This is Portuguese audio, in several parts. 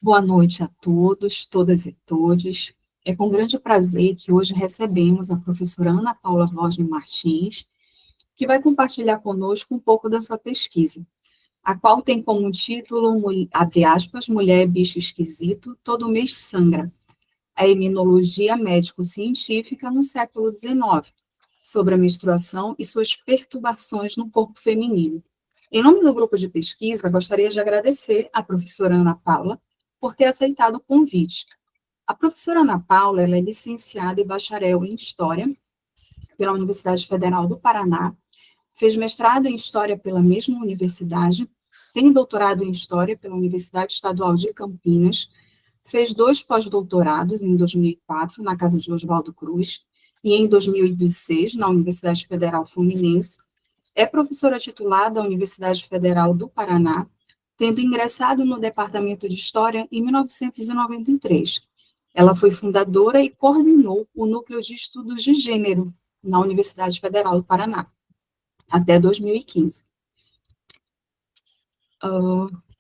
Boa noite a todos, todas e todes. É com grande prazer que hoje recebemos a professora Ana Paula Vosne Martins, que vai compartilhar conosco um pouco da sua pesquisa, a qual tem como título, abre aspas, Mulher Bicho Esquisito, Todo Mês Sangra, a imunologia médico-científica no século XIX, sobre a menstruação e suas perturbações no corpo feminino. Em nome do grupo de pesquisa, gostaria de agradecer à professora Ana Paula por ter aceitado o convite. A professora Ana Paula ela é licenciada e bacharel em História pela Universidade Federal do Paraná, fez mestrado em História pela mesma universidade, tem doutorado em História pela Universidade Estadual de Campinas, fez 2 pós-doutorados em 2004 na Casa de Oswaldo Cruz e em 2016 na Universidade Federal Fluminense. É professora titular da Universidade Federal do Paraná, tendo ingressado no Departamento de História em 1993. Ela foi fundadora e coordenou o Núcleo de Estudos de Gênero na Universidade Federal do Paraná, até 2015.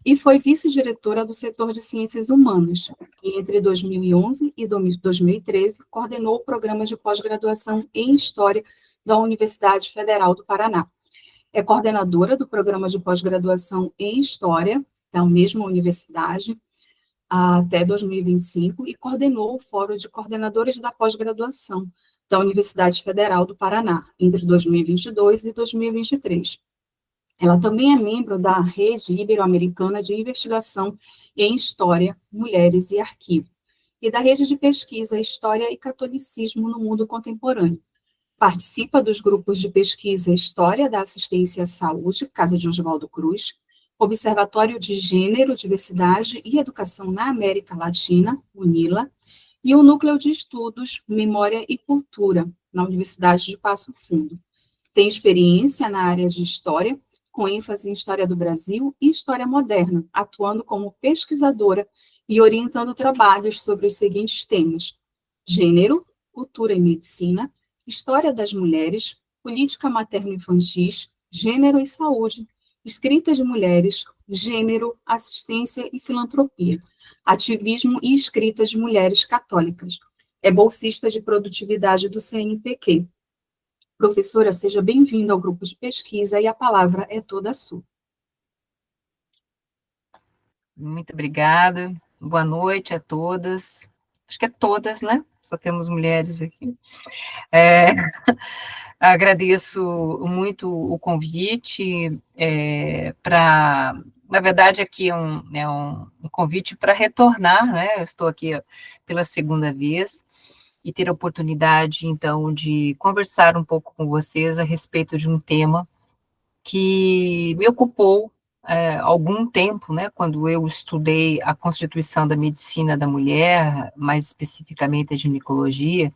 E foi vice-diretora do setor de Ciências Humanas. E entre 2011 e 2013, coordenou o programa de pós-graduação em História da Universidade Federal do Paraná. É coordenadora do programa de pós-graduação em História da mesma universidade até 2025 e coordenou o Fórum de Coordenadores da Pós-Graduação da Universidade Federal do Paraná entre 2022 e 2023. Ela também é membro da Rede Ibero-Americana de Investigação em História, Mulheres e Arquivo, e da Rede de Pesquisa História e Catolicismo no Mundo Contemporâneo. Participa dos grupos de pesquisa História da Assistência à Saúde, Casa de Oswaldo Cruz, Observatório de Gênero, Diversidade e Educação na América Latina, UNILA, e o Núcleo de Estudos Memória e Cultura, na Universidade de Passo Fundo. Tem experiência na área de História, com ênfase em História do Brasil e História Moderna, atuando como pesquisadora e orientando trabalhos sobre os seguintes temas: gênero, cultura e medicina, história das mulheres, política materno-infantis, gênero e saúde, escrita de mulheres, gênero, assistência e filantropia, ativismo e escrita de mulheres católicas. É bolsista de produtividade do CNPq. Professora, seja bem-vinda ao grupo de pesquisa e a palavra é toda sua. Muito obrigada. Boa noite a todas. Acho que é todas, né? Só temos mulheres aqui. Agradeço muito o convite na verdade, aqui é um convite para retornar, né? Eu estou aqui pela segunda vez e ter a oportunidade, então, de conversar um pouco com vocês a respeito de um tema que me ocupou algum tempo, né, quando eu estudei a Constituição da Medicina da Mulher, mais especificamente a ginecologia.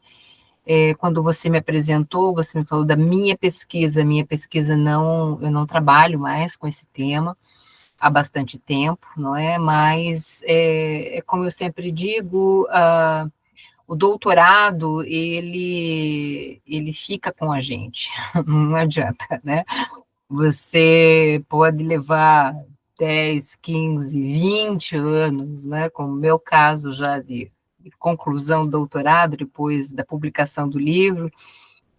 Quando você me apresentou, você me falou da minha pesquisa não, eu não trabalho mais com esse tema há bastante tempo, não é? Mas, como eu sempre digo, o doutorado, ele fica com a gente, não adianta, né? Você pode levar 10, 15, 20 anos, né, como o meu caso já de conclusão do doutorado, depois da publicação do livro,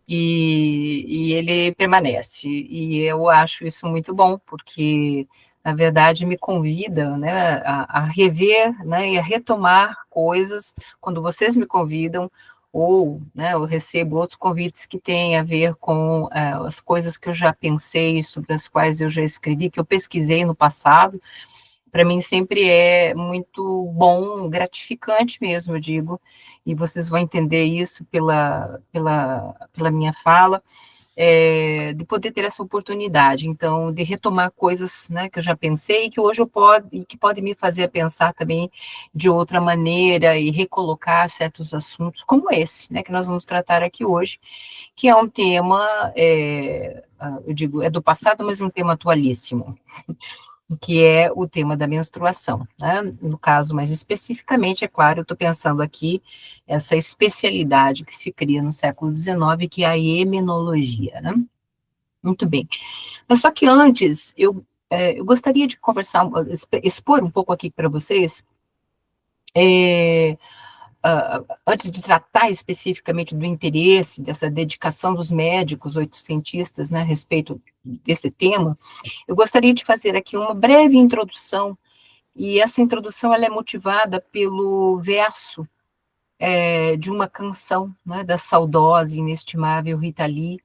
e ele permanece. E eu acho isso muito bom, porque, na verdade, me convida, né, a rever, né, e a retomar coisas, quando vocês me convidam, ou, né, eu recebo outros convites que têm a ver com as coisas que eu já pensei, sobre as quais eu já escrevi, que eu pesquisei no passado. Para mim sempre é muito bom, gratificante mesmo, eu digo, e vocês vão entender isso pela minha fala, de poder ter essa oportunidade, então, de retomar coisas, né, que eu já pensei, e que pode me fazer pensar também de outra maneira, e recolocar certos assuntos, como esse, né, que nós vamos tratar aqui hoje, que é um tema, eu digo, é do passado, mas é um tema atualíssimo, que é o tema da menstruação, né? No caso, mais especificamente, é claro, eu estou pensando aqui essa especialidade que se cria no século XIX, que é a hemenologia, né? Muito bem. Mas só que antes, eu gostaria de conversar, expor um pouco aqui para vocês Antes de tratar especificamente do interesse, dessa dedicação dos médicos oitocentistas, né, a respeito desse tema, eu gostaria de fazer aqui uma breve introdução, e essa introdução ela é motivada pelo verso de uma canção, né, da saudosa e inestimável Rita Lee,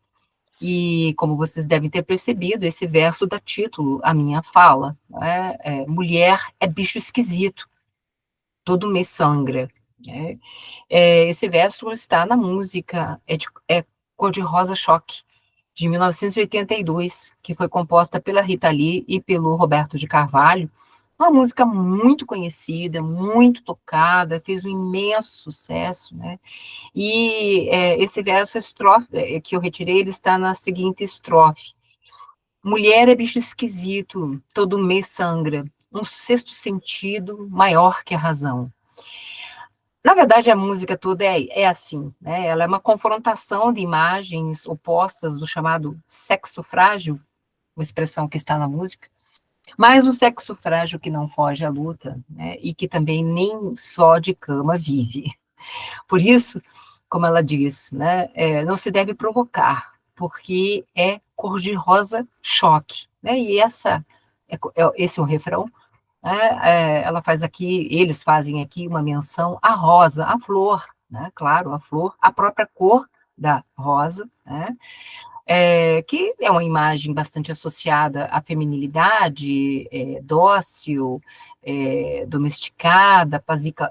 e como vocês devem ter percebido, esse verso dá título à minha fala, né, mulher é bicho esquisito, todo mês sangra, né? Esse verso está na música Cor-de-Rosa Choque, de 1982, que foi composta pela Rita Lee e pelo Roberto de Carvalho, uma música muito conhecida, muito tocada, fez um imenso sucesso, né? E esse verso, a estrofe que eu retirei, ele está na seguinte estrofe: mulher é bicho esquisito, todo mês sangra, um sexto sentido maior que a razão. Na verdade, a música toda é assim, né? Ela é uma confrontação de imagens opostas do chamado sexo frágil, uma expressão que está na música, mas o sexo frágil que não foge à luta, né? E que também nem só de cama vive. Por isso, como ela diz, né? Não se deve provocar, porque é cor-de-rosa choque, né? E esse é o refrão. Ela faz aqui, eles fazem aqui uma menção à rosa, à flor, né? Claro, a flor, a própria cor da rosa, né? Que é uma imagem bastante associada à feminilidade, dócil, domesticada,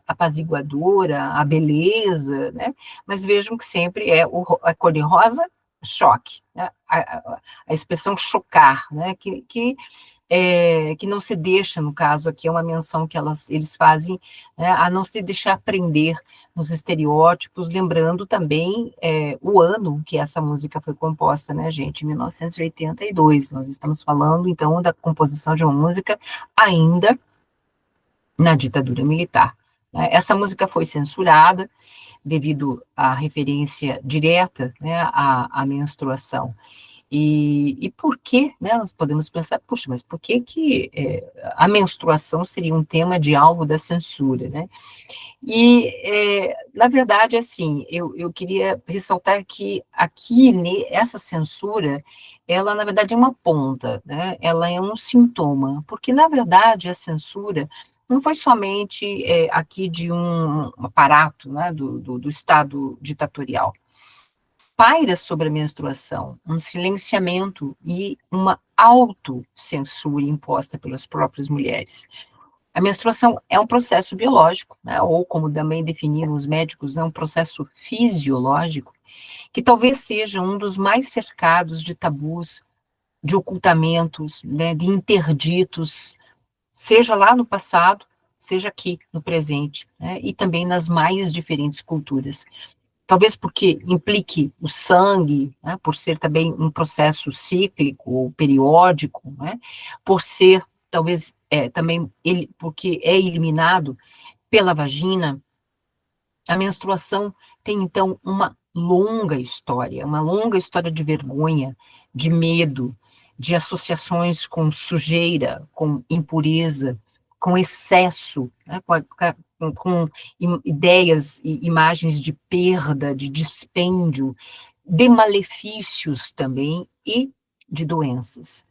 apaziguadora, a beleza, né? Mas vejam que sempre é a cor de rosa, choque, né? A expressão chocar, né? Que não se deixa, no caso aqui, é uma menção que eles fazem, né, a não se deixar prender nos estereótipos, lembrando também o ano que essa música foi composta, né, gente, 1982, nós estamos falando, então, da composição de uma música ainda na ditadura militar. Né? Essa música foi censurada devido à referência direta, né, à menstruação. E por que, né, nós podemos pensar, puxa, mas por que a menstruação seria um tema de alvo da censura, né? E, na verdade, assim, eu queria ressaltar que aqui, essa censura, ela, na verdade, é uma ponta, né? Ela é um sintoma, porque, na verdade, a censura não foi somente aqui de um aparato, né, do Estado ditatorial. Paira sobre a menstruação um silenciamento e uma autocensura imposta pelas próprias mulheres. A menstruação é um processo biológico, né, ou como também definiram os médicos, é um processo fisiológico, que talvez seja um dos mais cercados de tabus, de ocultamentos, né, de interditos, seja lá no passado, seja aqui no presente, né, e também nas mais diferentes culturas. Talvez porque implique o sangue, né, por ser também um processo cíclico ou periódico, né, por ser, talvez, também, porque é eliminado pela vagina, a menstruação tem, então, uma longa história de vergonha, de medo, de associações com sujeira, com impureza, com excesso, né, com ideias e imagens de perda, de dispêndio, de malefícios também e de doenças.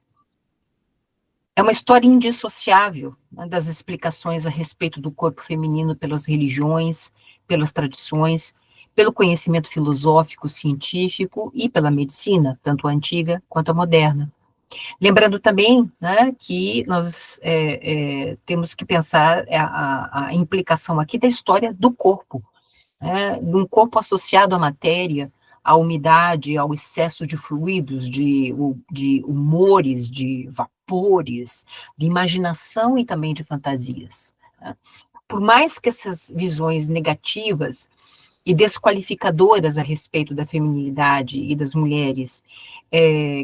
É uma história indissociável, né, das explicações a respeito do corpo feminino pelas religiões, pelas tradições, pelo conhecimento filosófico, científico e pela medicina, tanto a antiga quanto a moderna. Lembrando também, né, que nós temos que pensar a implicação aqui da história do corpo, né, de um corpo associado à matéria, à umidade, ao excesso de fluidos, de humores, de vapores, de imaginação e também de fantasias. Né? Por mais que essas visões negativas e desqualificadoras a respeito da feminilidade e das mulheres,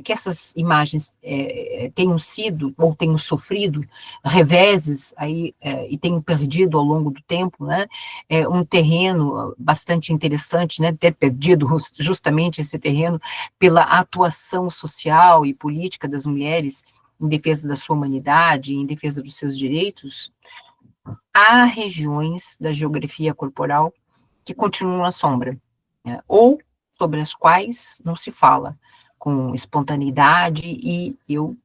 que essas imagens tenham sido ou tenham sofrido reveses aí, e tenham perdido ao longo do tempo, né, um terreno bastante interessante, né, ter perdido justamente esse terreno pela atuação social e política das mulheres em defesa da sua humanidade, em defesa dos seus direitos. há regiões da geografia corporal que continuam na sombra, né, ou sobre as quais não se fala com espontaneidade, e eu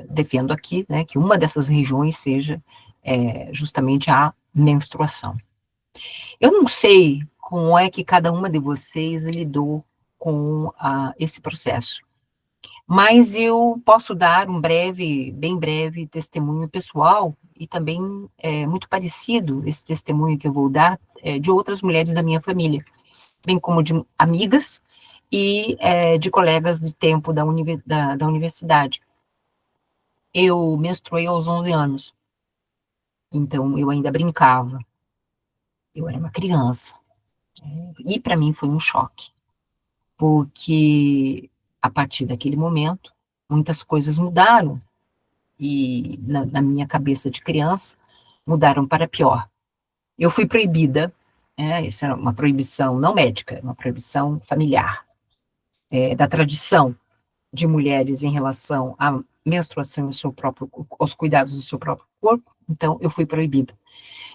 defendo aqui, né, que uma dessas regiões seja justamente a menstruação. Eu não sei como é que cada uma de vocês lidou com esse processo, mas eu posso dar um breve, bem breve testemunho pessoal, e também é muito parecido esse testemunho que eu vou dar de outras mulheres da minha família, bem como de amigas e de colegas de tempo da universidade. Eu menstruei aos 11 anos, então eu ainda brincava, eu era uma criança, e para mim foi um choque, porque a partir daquele momento, muitas coisas mudaram, e na minha cabeça de criança, mudaram para pior. Eu fui proibida, isso é uma proibição não médica, é uma proibição familiar, da tradição de mulheres em relação à menstruação e aos cuidados do seu próprio corpo. Então, eu fui proibida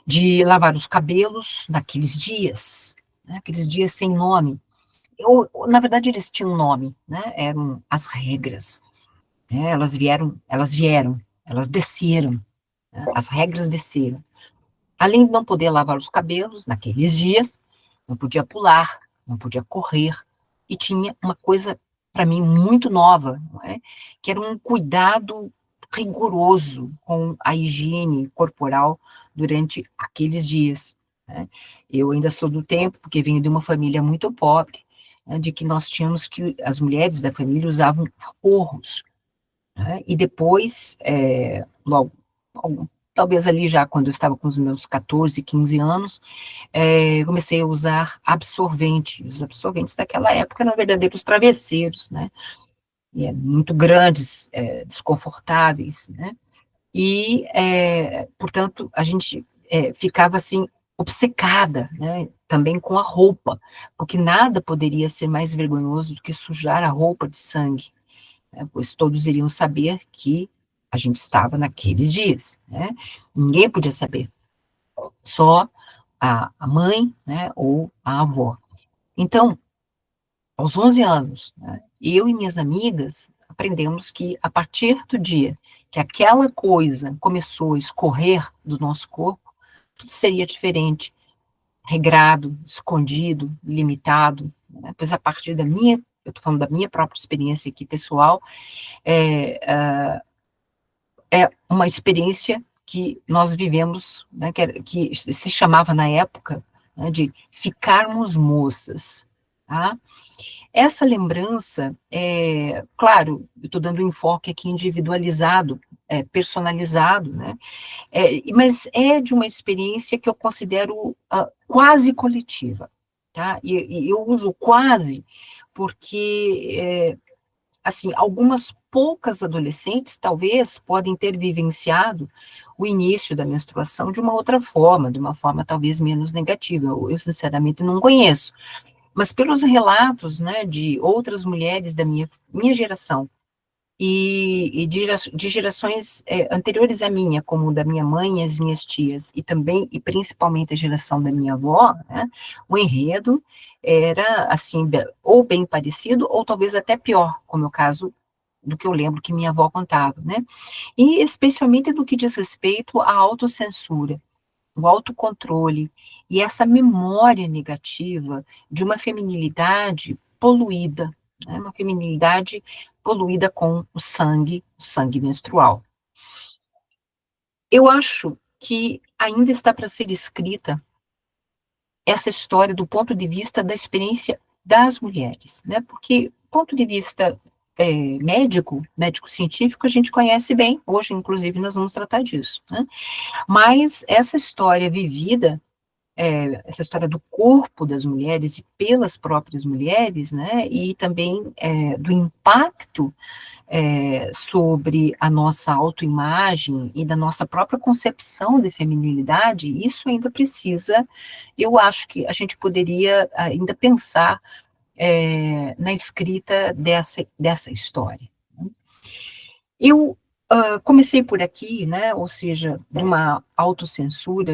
de lavar os cabelos naqueles dias, né, aqueles dias sem nome. Na verdade, eles tinham um nome, né, eram as regras, né, elas desceram, né, as regras desceram. Além de não poder lavar os cabelos naqueles dias, não podia pular, não podia correr, e tinha uma coisa, para mim, muito nova, não é? Que era um cuidado rigoroso com a higiene corporal durante aqueles dias, né? Eu ainda sou do tempo, porque venho de uma família muito pobre, né, de que nós tínhamos que, as mulheres da família usavam forros, né? E depois, logo, talvez ali já quando eu estava com os meus 14, 15 anos, comecei a usar absorvente. Os absorventes daquela época eram verdadeiros travesseiros, né? E muito grandes, desconfortáveis, né? E, portanto, a gente ficava assim, obcecada, né? Também com a roupa, porque nada poderia ser mais vergonhoso do que sujar a roupa de sangue, né, pois todos iriam saber que a gente estava naqueles dias, né? Ninguém podia saber, só a mãe, né, ou a avó. Então, aos 11 anos, né, eu e minhas amigas aprendemos que a partir do dia que aquela coisa começou a escorrer do nosso corpo, tudo seria diferente, regrado, escondido, limitado, né, pois a partir eu estou falando da minha própria experiência aqui pessoal, é uma experiência que nós vivemos, né, que se chamava na época, né, de ficarmos moças, tá? Essa lembrança, claro, eu estou dando um enfoque aqui individualizado, personalizado, né, mas é de uma experiência que eu considero quase coletiva, tá? E eu uso quase porque assim, algumas poucas adolescentes, talvez, podem ter vivenciado o início da menstruação de uma outra forma, de uma forma talvez menos negativa. Eu sinceramente, não conheço. Mas pelos relatos, né, de outras mulheres da minha geração, e de gerações anteriores à minha, como da minha mãe e as minhas tias, e também, e principalmente a geração da minha avó, né, o enredo era, assim, ou bem parecido, ou talvez até pior, como é o caso do que eu lembro que minha avó contava, né, e especialmente no que diz respeito à autocensura, o autocontrole, e essa memória negativa de uma feminilidade poluída, né, uma feminilidade poluída com o sangue menstrual. Eu acho que ainda está para ser escrita essa história do ponto de vista da experiência das mulheres, né, porque do ponto de vista médico-científico, a gente conhece bem, hoje, inclusive, nós vamos tratar disso, né, mas essa história vivida, essa história do corpo das mulheres e pelas próprias mulheres, né, e também do impacto sobre a nossa autoimagem e da nossa própria concepção de feminilidade, isso ainda precisa, eu acho que a gente poderia ainda pensar na escrita dessa história. Eu Comecei por aqui, né, ou seja, de uma autocensura,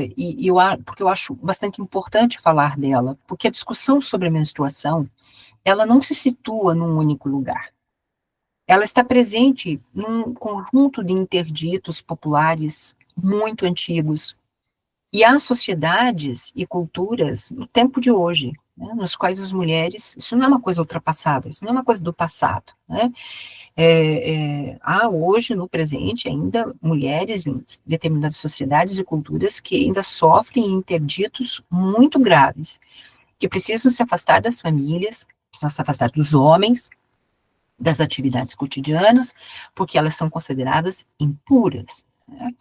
porque eu acho bastante importante falar dela, porque a discussão sobre a menstruação, ela não se situa num único lugar. Ela está presente num conjunto de interditos populares muito antigos, e há sociedades e culturas no tempo de hoje, né, nos quais as mulheres, isso não é uma coisa ultrapassada, isso não é uma coisa do passado, né? Há hoje, no presente, ainda mulheres em determinadas sociedades e culturas que ainda sofrem interditos muito graves, que precisam se afastar das famílias, precisam se afastar dos homens, das atividades cotidianas, porque elas são consideradas impuras, né?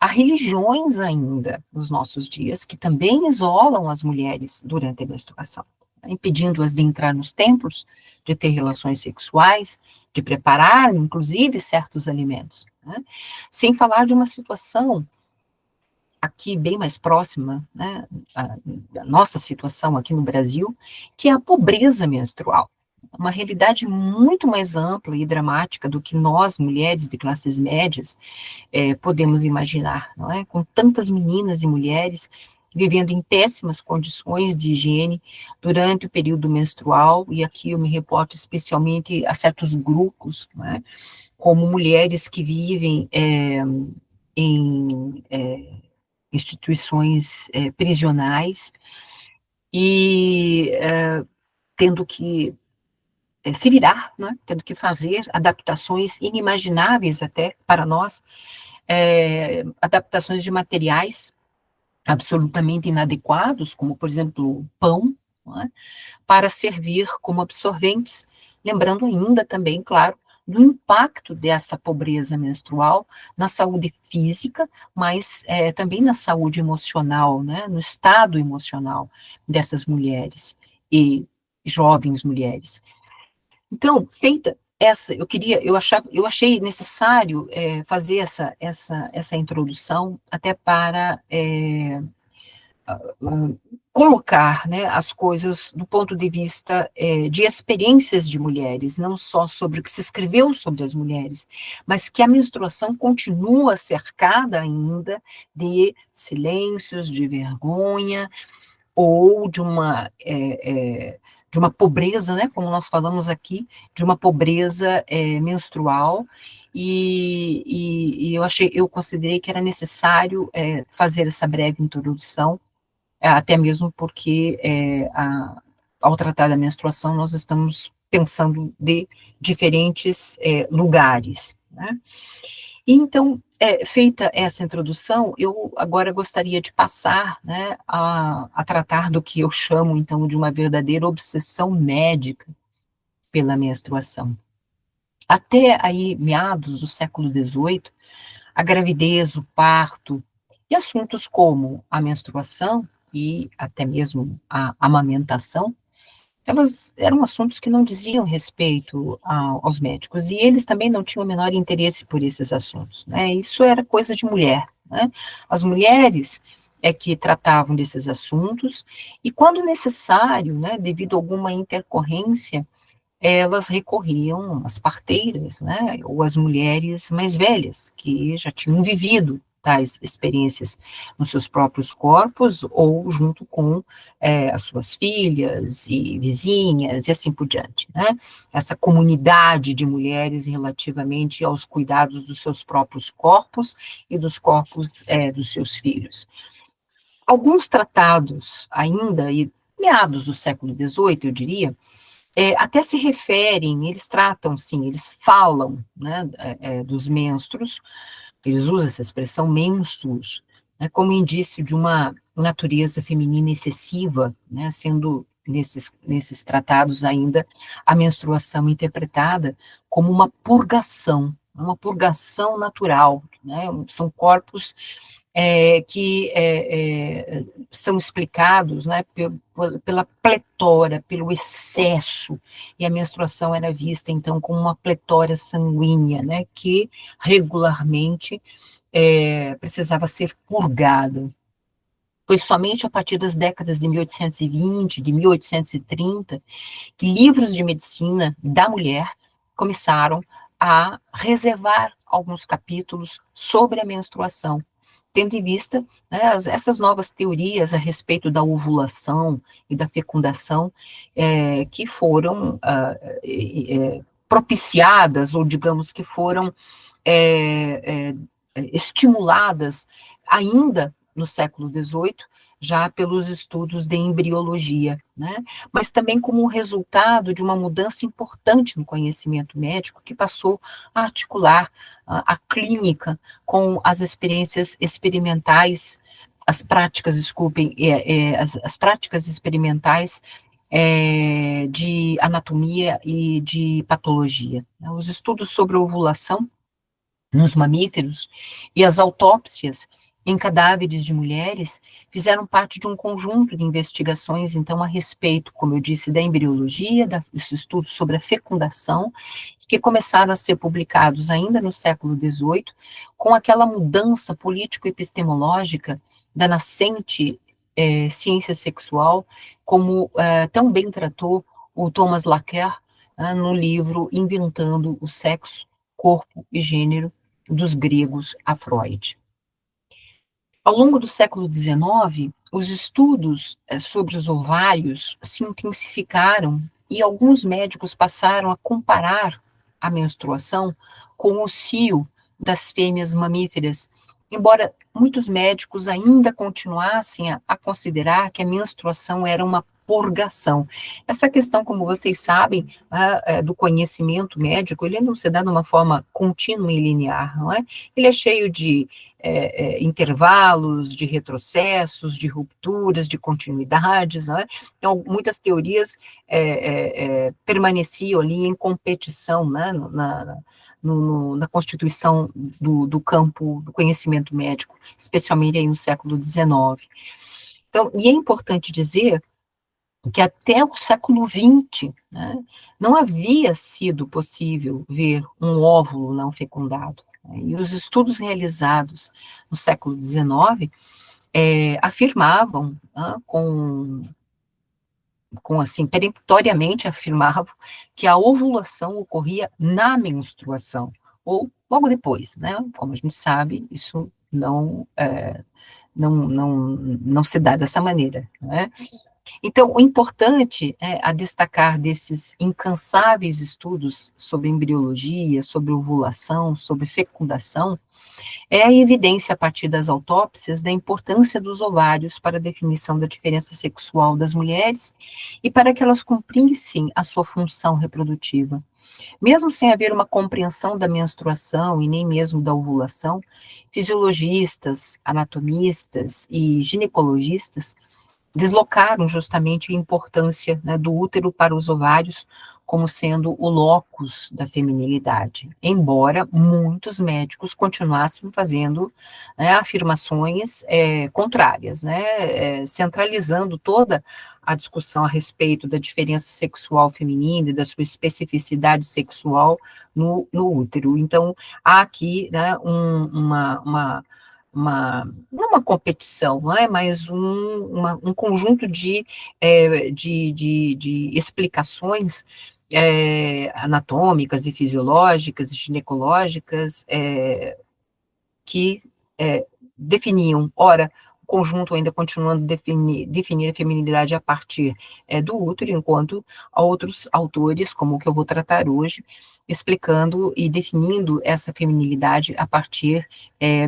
Há religiões ainda nos nossos dias que também isolam as mulheres durante a menstruação, né, impedindo-as de entrar nos templos, de ter relações sexuais, de preparar, inclusive, certos alimentos, né? Sem falar de uma situação aqui bem mais próxima, né, da nossa situação aqui no Brasil, que é a pobreza menstrual. Uma realidade muito mais ampla e dramática do que nós, mulheres de classes médias, podemos imaginar, não é? Com tantas meninas e mulheres vivendo em péssimas condições de higiene durante o período menstrual, e aqui eu me reporto especialmente a certos grupos, não é? Como mulheres que vivem em instituições prisionais e tendo que se virar, né? Tendo que fazer adaptações inimagináveis até para nós, adaptações de materiais absolutamente inadequados, como, por exemplo, pão, não é? Para servir como absorventes, lembrando ainda também, claro, do impacto dessa pobreza menstrual na saúde física, mas também na saúde emocional, né, no estado emocional dessas mulheres e jovens mulheres. Então, feita essa, eu achei necessário fazer essa introdução até para colocar, né, as coisas do ponto de vista de experiências de mulheres, não só sobre o que se escreveu sobre as mulheres, mas que a menstruação continua cercada ainda de silêncios, de vergonha, ou de uma pobreza, né, como nós falamos aqui, de uma pobreza menstrual, e eu considerei que era necessário fazer essa breve introdução, até mesmo porque ao tratar da menstruação nós estamos pensando de diferentes lugares, né? Então, feita essa introdução, eu agora gostaria de passar, né, a tratar do que eu chamo, então, de uma verdadeira obsessão médica pela menstruação. Até aí, meados do século XVIII, a gravidez, o parto e assuntos como a menstruação e até mesmo a amamentação, elas eram assuntos que não diziam respeito aos médicos, e eles também não tinham o menor interesse por esses assuntos, né? Isso era coisa de mulher, né? As mulheres é que tratavam desses assuntos, e quando necessário, né, devido a alguma intercorrência, elas recorriam às parteiras, né, ou às mulheres mais velhas, que já tinham vivido tais experiências nos seus próprios corpos, ou junto com as suas filhas e vizinhas, e assim por diante, né, essa comunidade de mulheres relativamente aos cuidados dos seus próprios corpos e dos corpos dos seus filhos. Alguns tratados ainda, e meados do século XVIII, eu diria, até se referem, eles tratam, sim, eles falam, né, dos menstruos, eles usam essa expressão menstruos, né, como indício de uma natureza feminina excessiva, né, sendo nesses tratados ainda a menstruação interpretada como uma purgação natural, né, são corpos que são explicados, né, pela pletora, pelo excesso, e a menstruação era vista, então, como uma pletora sanguínea, né, que regularmente precisava ser purgada. Foi somente a partir das décadas de 1820, de 1830, que livros de medicina da mulher começaram a reservar alguns capítulos sobre a menstruação, tendo em vista, né, essas novas teorias a respeito da ovulação e da fecundação, que foram propiciadas, ou digamos que foram estimuladas ainda no século XVIII, já pelos estudos de embriologia, né? Mas também como resultado de uma mudança importante no conhecimento médico, que passou a articular a clínica com as experiências experimentais, as práticas, desculpem, as práticas experimentais de anatomia e de patologia. Os estudos sobre ovulação nos mamíferos e as autópsias em cadáveres de mulheres fizeram parte de um conjunto de investigações, então, a respeito, como eu disse, da embriologia, dos estudos sobre a fecundação, que começaram a ser publicados ainda no século XVIII, com aquela mudança político-epistemológica da nascente ciência sexual, como tão bem tratou o Thomas Laqueur no livro Inventando o Sexo, Corpo e Gênero, dos gregos a Freud. Ao longo do século XIX, os estudos sobre os ovários se intensificaram e alguns médicos passaram a comparar a menstruação com o cio das fêmeas mamíferas, embora muitos médicos ainda continuassem a considerar que a menstruação era uma purgação. Essa questão, como vocês sabem, do conhecimento médico, ele não se dá de uma forma contínua e linear, não é? Ele é cheio de intervalos, de retrocessos, de rupturas, de continuidades, não é? Então, muitas teorias permaneciam ali em competição, né, na constituição do campo do conhecimento médico, especialmente aí no século XIX. Então, e é importante dizer que até o século XX, né, não havia sido possível ver um óvulo não fecundado. Né, e os estudos realizados no século XIX afirmavam, né, assim, peremptoriamente afirmavam que a ovulação ocorria na menstruação, ou logo depois, né? Como a gente sabe, isso não se dá dessa maneira, né? Então, o importante a destacar desses incansáveis estudos sobre embriologia, sobre ovulação, sobre fecundação, é a evidência a partir das autópsias da importância dos ovários para a definição da diferença sexual das mulheres e para que elas cumprissem a sua função reprodutiva. Mesmo sem haver uma compreensão da menstruação e nem mesmo da ovulação, fisiologistas, anatomistas e ginecologistas deslocaram justamente a importância, né, do útero para os ovários como sendo o locus da feminilidade, embora muitos médicos continuassem fazendo, né, afirmações contrárias, né, centralizando toda a discussão a respeito da diferença sexual feminina e da sua especificidade sexual no útero. Então, há aqui, né, não uma competição, não é, mas um conjunto de explicações anatômicas e fisiológicas e ginecológicas que definiam, ora, o conjunto ainda continuando definir a feminilidade a partir do útero, enquanto outros autores, como o que eu vou tratar hoje, explicando e definindo essa feminilidade a partir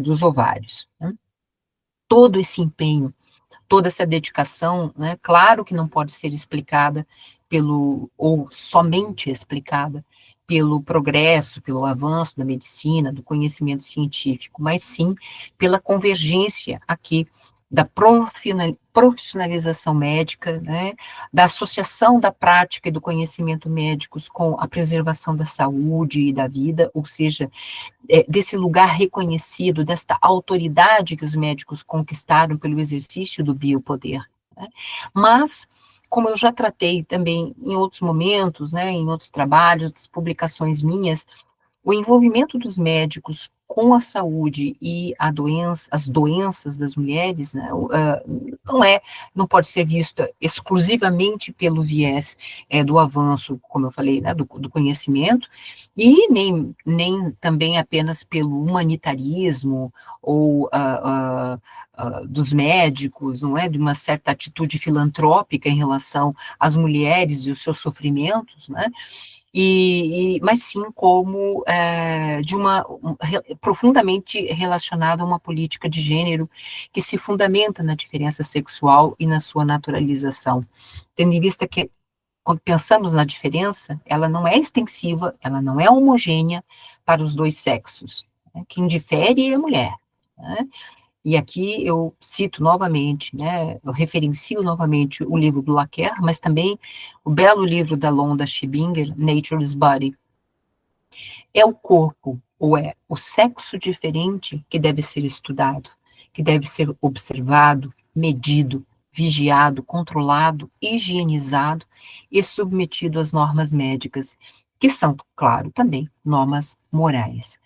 dos ovários. Né? Todo esse empenho, toda essa dedicação, né, claro que não pode ser explicada ou somente explicada pelo progresso, pelo avanço da medicina, do conhecimento científico, mas sim pela convergência aqui da profissionalização médica, né, da associação da prática e do conhecimento médicos com a preservação da saúde e da vida, ou seja, desse lugar reconhecido, desta autoridade que os médicos conquistaram pelo exercício do biopoder. Né? Mas, como eu já tratei também em outros momentos, né, em outros trabalhos, outras publicações minhas, o envolvimento dos médicos com a saúde e as doenças das mulheres, né, não pode ser vista exclusivamente pelo viés do avanço, como eu falei, né, do conhecimento, e nem também apenas pelo humanitarismo ou dos médicos, não é, de uma certa atitude filantrópica em relação às mulheres e os seus sofrimentos, né, mas sim como profundamente relacionado a uma política de gênero que se fundamenta na diferença sexual e na sua naturalização, tendo em vista que, quando pensamos na diferença, ela não é extensiva, ela não é homogênea para os dois sexos, né? Quem difere é a mulher, né? E aqui eu cito novamente, né, eu referencio novamente o livro do Laqueur, mas também o belo livro da Londa Shibinger, Nature's Body. É o corpo, ou é o sexo diferente que deve ser estudado, que deve ser observado, medido, vigiado, controlado, higienizado e submetido às normas médicas, que são, claro, também normas morais.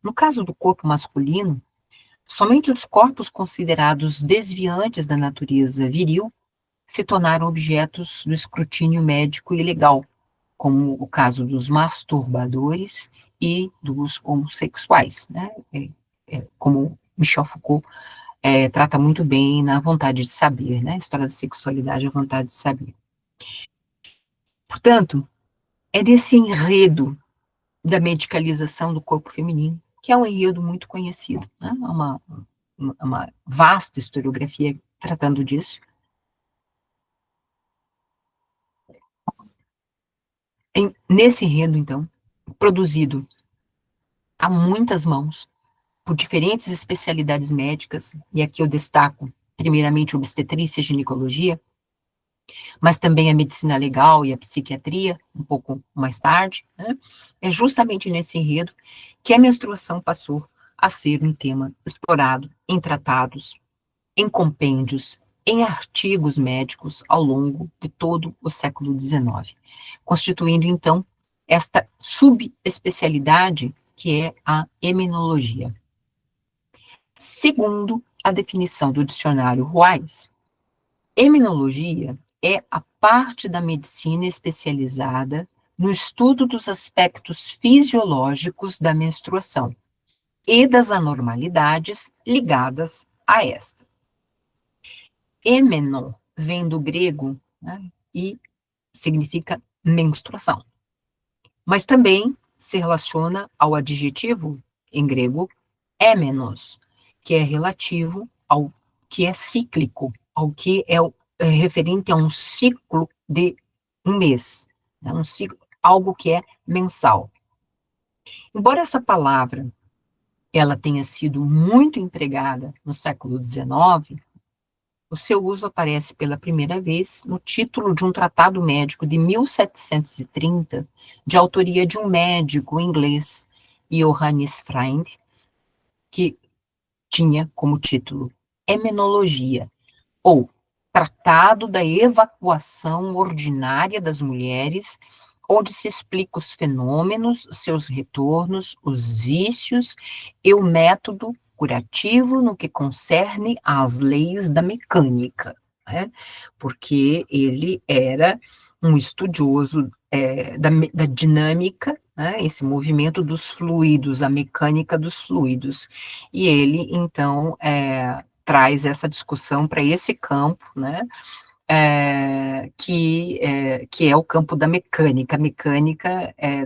No caso do corpo masculino, somente os corpos considerados desviantes da natureza viril se tornaram objetos do escrutínio médico e legal, como o caso dos masturbadores e dos homossexuais, né? Como Michel Foucault trata muito bem na Vontade de Saber, né? A história da sexualidade, a Vontade de Saber. Portanto, é nesse enredo da medicalização do corpo feminino, que é um enredo muito conhecido, né? Uma vasta historiografia tratando disso. Nesse enredo, então, produzido a muitas mãos, por diferentes especialidades médicas, e aqui eu destaco, primeiramente, obstetrícia e ginecologia, mas também a medicina legal e a psiquiatria, um pouco mais tarde, né? É justamente nesse enredo que a menstruação passou a ser um tema explorado em tratados, em compêndios, em artigos médicos ao longo de todo o século XIX, constituindo, então, esta subespecialidade que é a eminologia. Segundo a definição do dicionário Ruais, eminologia é a parte da medicina especializada no estudo dos aspectos fisiológicos da menstruação e das anormalidades ligadas a esta. Émenon vem do grego, né, e significa menstruação, mas também se relaciona ao adjetivo em grego émenos, que é relativo ao que é cíclico, ao que é referente a um ciclo de um mês, né, um ciclo, algo que é mensal. Embora essa palavra ela tenha sido muito empregada no século XIX, o seu uso aparece pela primeira vez no título de um tratado médico de 1730, de autoria de um médico inglês, Johannes Freund, que tinha como título Emenologia, ou Tratado da Evacuação Ordinária das Mulheres, onde se explica os fenômenos, seus retornos, os vícios e o método curativo no que concerne às leis da mecânica, né? Porque ele era um estudioso da dinâmica, né? Esse movimento dos fluidos, a mecânica dos fluidos, e ele, então, traz essa discussão para esse campo, né? Que é o campo da mecânica,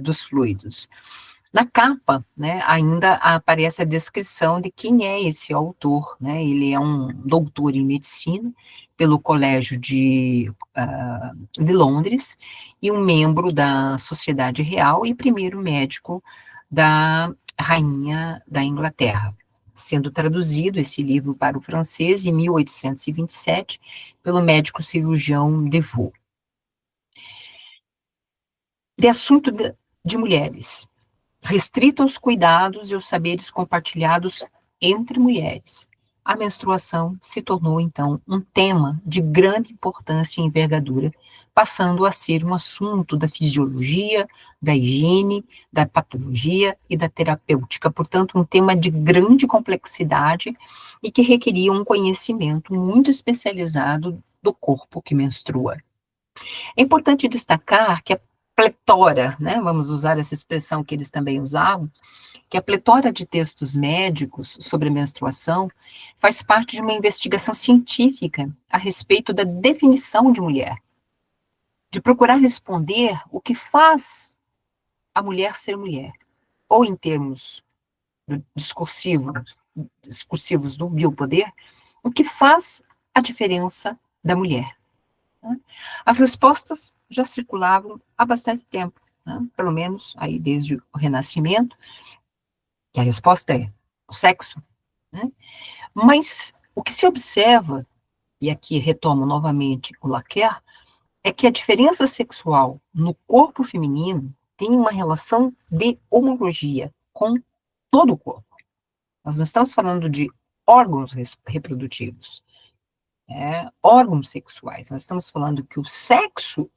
dos fluidos. Na capa, né, ainda aparece a descrição de quem é esse autor, né? Ele é um doutor em medicina pelo Colégio de Londres e um membro da Sociedade Real e primeiro médico da Rainha da Inglaterra, sendo traduzido esse livro para o francês em 1827 pelo médico cirurgião Defoe. De assunto de mulheres, restrito aos cuidados e aos saberes compartilhados entre mulheres, a menstruação se tornou, então, um tema de grande importância e envergadura, passando a ser um assunto da fisiologia, da higiene, da patologia e da terapêutica, portanto, um tema de grande complexidade e que requeria um conhecimento muito especializado do corpo que menstrua. É importante destacar que a pletora, né, vamos usar essa expressão que eles também usavam, que a pletora de textos médicos sobre menstruação faz parte de uma investigação científica a respeito da definição de mulher, de procurar responder o que faz a mulher ser mulher, ou em termos discursivos do biopoder, o que faz a diferença da mulher. As respostas já circulavam há bastante tempo, né? Pelo menos aí desde o Renascimento, e a resposta é o sexo, né? Mas o que se observa, e aqui retomo novamente o Laqueur, é que a diferença sexual no corpo feminino tem uma relação de homologia com todo o corpo. Nós não estamos falando de órgãos reprodutivos, órgãos sexuais. Nós estamos falando que o sexo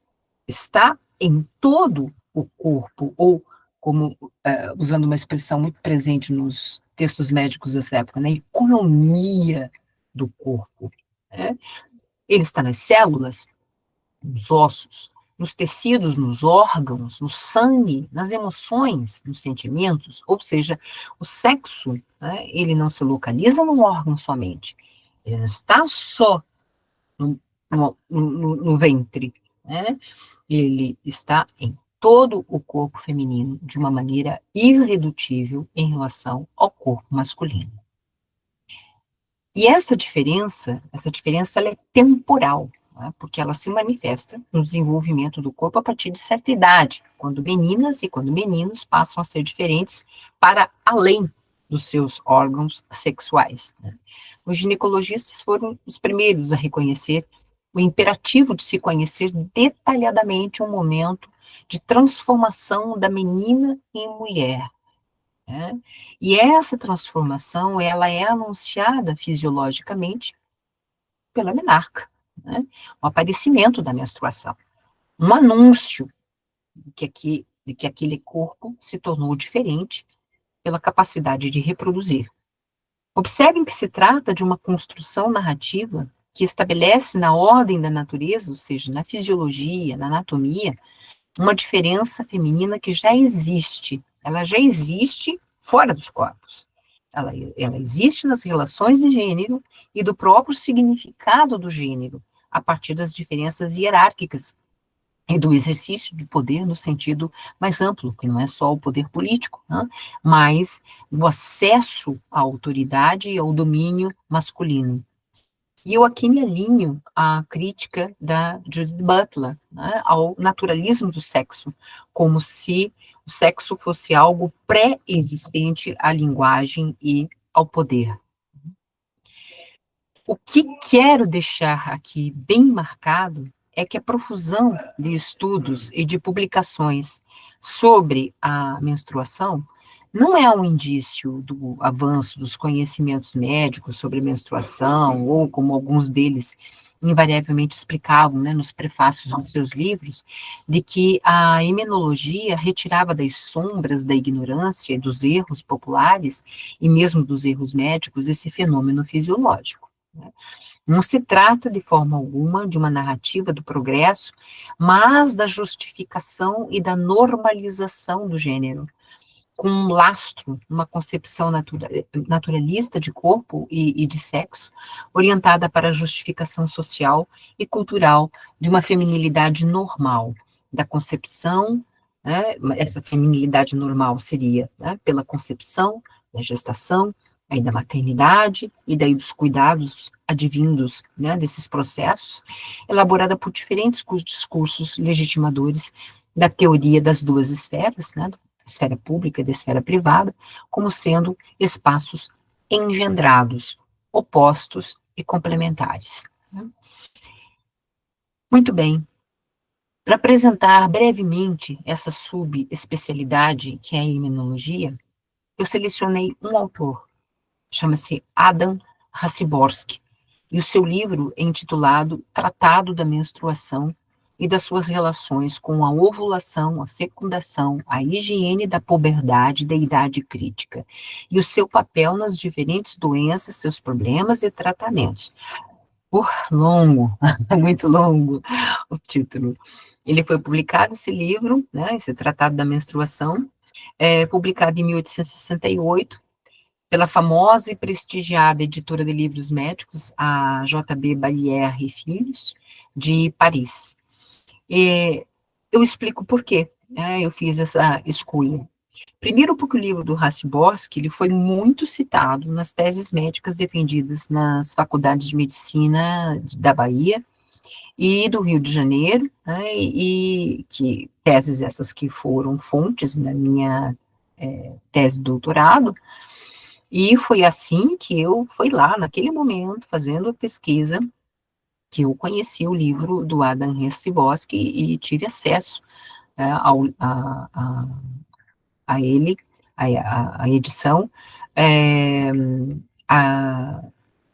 está em todo o corpo, ou como, usando uma expressão muito presente nos textos médicos dessa época, né, economia do corpo. Né? Ele está nas células, nos ossos, nos tecidos, nos órgãos, no sangue, nas emoções, nos sentimentos, ou seja, o sexo, né, ele não se localiza no órgão somente, ele não está só no ventre, né? Ele está em todo o corpo feminino de uma maneira irredutível em relação ao corpo masculino. E essa diferença ela é temporal, né? Porque ela se manifesta no desenvolvimento do corpo a partir de certa idade, quando meninas e quando meninos passam a ser diferentes para além dos seus órgãos sexuais. Né? Os ginecologistas foram os primeiros a reconhecer o imperativo de se conhecer detalhadamente um momento de transformação da menina em mulher. Né? E essa transformação, ela é anunciada fisiologicamente pela menarca, né? O aparecimento da menstruação, um anúncio de que aquele corpo se tornou diferente pela capacidade de reproduzir. Observem que se trata de uma construção narrativa que estabelece na ordem da natureza, ou seja, na fisiologia, na anatomia, uma diferença feminina que já existe. Ela já existe fora dos corpos. Ela existe nas relações de gênero e do próprio significado do gênero, a partir das diferenças hierárquicas e do exercício de poder no sentido mais amplo, que não é só o poder político, né, mas o acesso à autoridade e ao domínio masculino. E eu aqui me alinho à crítica da Judith Butler, né, ao naturalismo do sexo, como se o sexo fosse algo pré-existente à linguagem e ao poder. O que quero deixar aqui bem marcado é que a profusão de estudos e de publicações sobre a menstruação não é um indício do avanço dos conhecimentos médicos sobre menstruação, ou como alguns deles invariavelmente explicavam, né, nos prefácios dos seus livros, de que a imunologia retirava das sombras da ignorância e dos erros populares, e mesmo dos erros médicos, esse fenômeno fisiológico. Né? Não se trata de forma alguma de uma narrativa do progresso, mas da justificação e da normalização do gênero, com um lastro, uma concepção naturalista de corpo e de sexo, orientada para a justificação social e cultural de uma feminilidade normal, da concepção, né, essa feminilidade normal seria, né, pela concepção, da gestação, aí da maternidade, e daí dos cuidados advindos, né, desses processos, elaborada por diferentes discursos legitimadores da teoria das duas esferas, né, esfera pública e da esfera privada, como sendo espaços engendrados, opostos e complementares. Muito bem. Para apresentar brevemente essa subespecialidade que é a imunologia, eu selecionei um autor, chama-se Adam Raciborski, e o seu livro é intitulado Tratado da Menstruação e das suas relações com a ovulação, a fecundação, a higiene da puberdade e da idade crítica, e o seu papel nas diferentes doenças, seus problemas e tratamentos. Longo, muito longo o título. Ele foi publicado, esse livro, né, esse Tratado da Menstruação, publicado em 1868, pela famosa e prestigiada editora de livros médicos, a JB Barrière e Filhos, de Paris. Eu explico por quê, né, eu fiz essa escolha. Primeiro porque o livro do Raciborski, ele foi muito citado nas teses médicas defendidas nas faculdades de medicina da Bahia e do Rio de Janeiro, né, e que teses essas que foram fontes da minha tese de doutorado, e foi assim que fui lá, naquele momento, fazendo a pesquisa, que eu conheci o livro do Adam Raciborski e tive acesso a ele, a edição,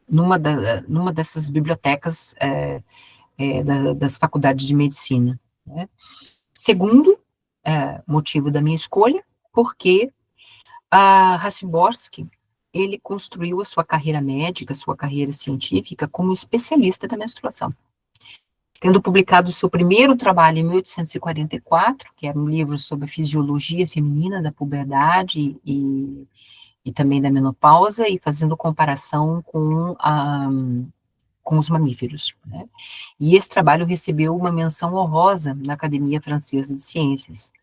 numa dessas bibliotecas das faculdades de medicina, né? Segundo motivo da minha escolha, porque a Raciborski, ele construiu a sua carreira médica, a sua carreira científica como especialista da menstruação. Tendo publicado o seu primeiro trabalho em 1844, que era um livro sobre a fisiologia feminina da puberdade e também da menopausa, e fazendo comparação com os mamíferos, né? E esse trabalho recebeu uma menção honrosa na Academia Francesa de Ciências.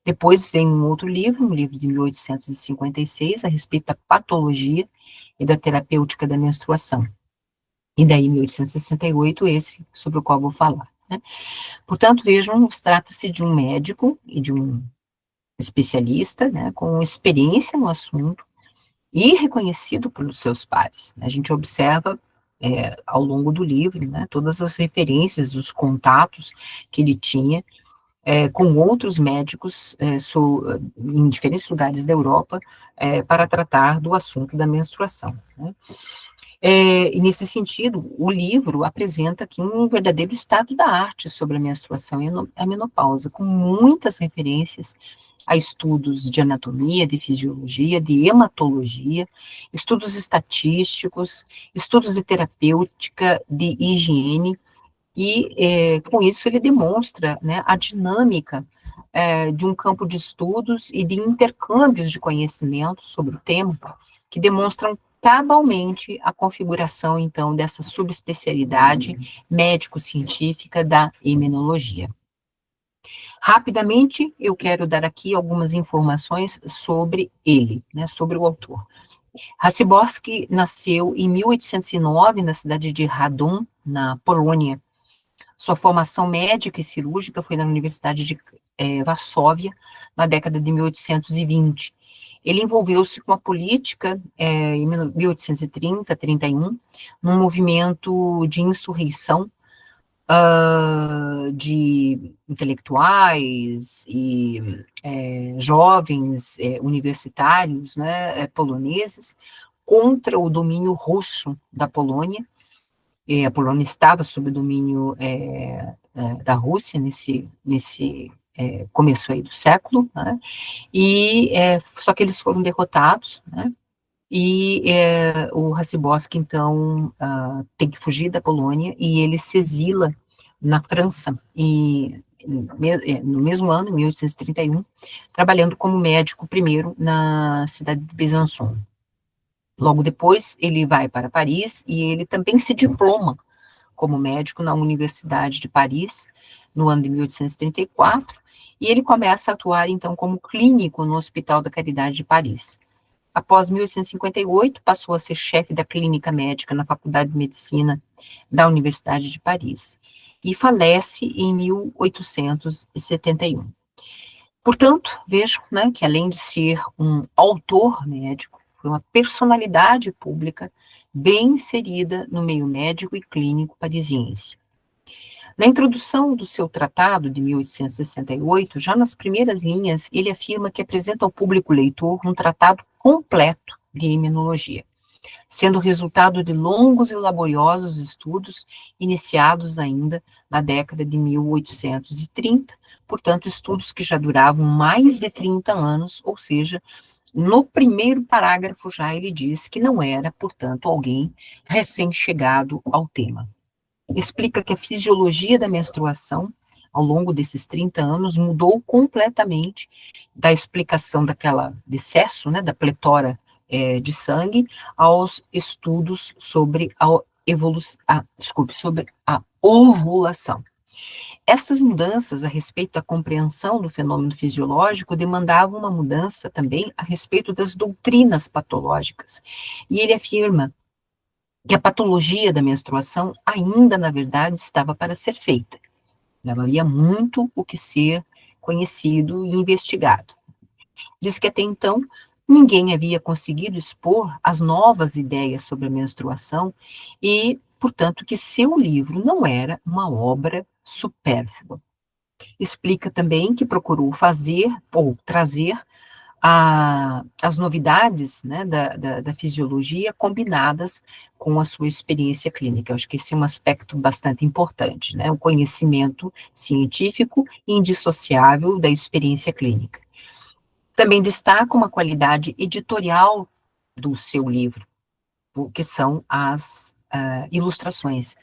Depois vem um outro livro, um livro de 1856, a respeito da patologia e da terapêutica da menstruação. E daí, em 1868, esse sobre o qual vou falar, né? Portanto, vejam, trata-se de um médico e de um especialista, né, com experiência no assunto e reconhecido pelos seus pares. A gente observa ao longo do livro, né, todas as referências, os contatos que ele tinha com outros médicos em diferentes lugares da Europa para tratar do assunto da menstruação, né? E nesse sentido, o livro apresenta aqui um verdadeiro estado da arte sobre a menstruação e a menopausa, com muitas referências a estudos de anatomia, de fisiologia, de hematologia, estudos estatísticos, estudos de terapêutica, de higiene, e com isso ele demonstra, né, a dinâmica de um campo de estudos e de intercâmbios de conhecimento sobre o tema, que demonstram cabalmente a configuração, então, dessa subespecialidade médico-científica da imunologia. Rapidamente, eu quero dar aqui algumas informações sobre ele, né, sobre o autor. Raciborski nasceu em 1809, na cidade de Radom, na Polônia. Sua formação médica e cirúrgica foi na Universidade de Varsóvia, na década de 1820. Ele envolveu-se com a política em 1830, 31, num movimento de insurreição de intelectuais e jovens universitários, né, poloneses, contra o domínio russo da Polônia. A Polônia estava sob o domínio da Rússia nesse começo aí do século, né? E só que eles foram derrotados, né? E o Raciborski, então, tem que fugir da Polônia e ele se exila na França, e no mesmo ano, em 1831, trabalhando como médico primeiro na cidade de Besançon. Logo depois, ele vai para Paris e ele também se diploma como médico na Universidade de Paris, no ano de 1834, e ele começa a atuar, então, como clínico no Hospital da Caridade de Paris. Após 1858, passou a ser chefe da clínica médica na Faculdade de Medicina da Universidade de Paris, e falece em 1871. Portanto, vejam, né, que além de ser um autor médico, foi uma personalidade pública bem inserida no meio médico e clínico parisiense. Na introdução do seu tratado de 1868, já nas primeiras linhas, ele afirma que apresenta ao público leitor um tratado completo de imunologia. sendo resultado de longos e laboriosos estudos iniciados ainda na década de 1830, portanto, estudos que já duravam mais de 30 anos, ou seja, no primeiro parágrafo já ele diz que não era, portanto, alguém recém-chegado ao tema. Explica que a fisiologia da menstruação, ao longo desses 30 anos, mudou completamente da explicação daquela excesso, né, da pletora de sangue, aos estudos sobre sobre a ovulação. Essas mudanças a respeito da compreensão do fenômeno fisiológico demandavam uma mudança também a respeito das doutrinas patológicas. E ele afirma que a patologia da menstruação ainda, na verdade, estava para ser feita. Havia muito o que ser conhecido e investigado. Diz que até então ninguém havia conseguido expor as novas ideias sobre a menstruação e, portanto, que seu livro não era uma obra supérflua. Explica também que procurou fazer ou trazer as novidades, né, da fisiologia combinadas com a sua experiência clínica. Eu acho que esse é um aspecto bastante importante, né, o conhecimento científico indissociável da experiência clínica. Também destaca uma qualidade editorial do seu livro, que são as ilustrações.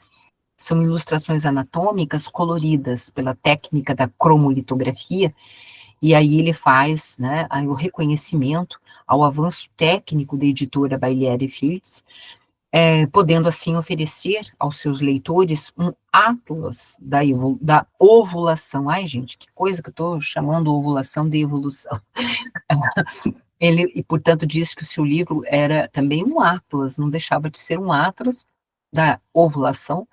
São ilustrações anatômicas coloridas pela técnica da cromolitografia, e aí ele faz, né, o reconhecimento ao avanço técnico da editora Bailey Fields, podendo assim oferecer aos seus leitores um atlas da ovulação. Ai, gente, que coisa que eu estou chamando ovulação de evolução. Ele, e, portanto, diz que o seu livro era também um atlas, não deixava de ser um atlas da ovulação,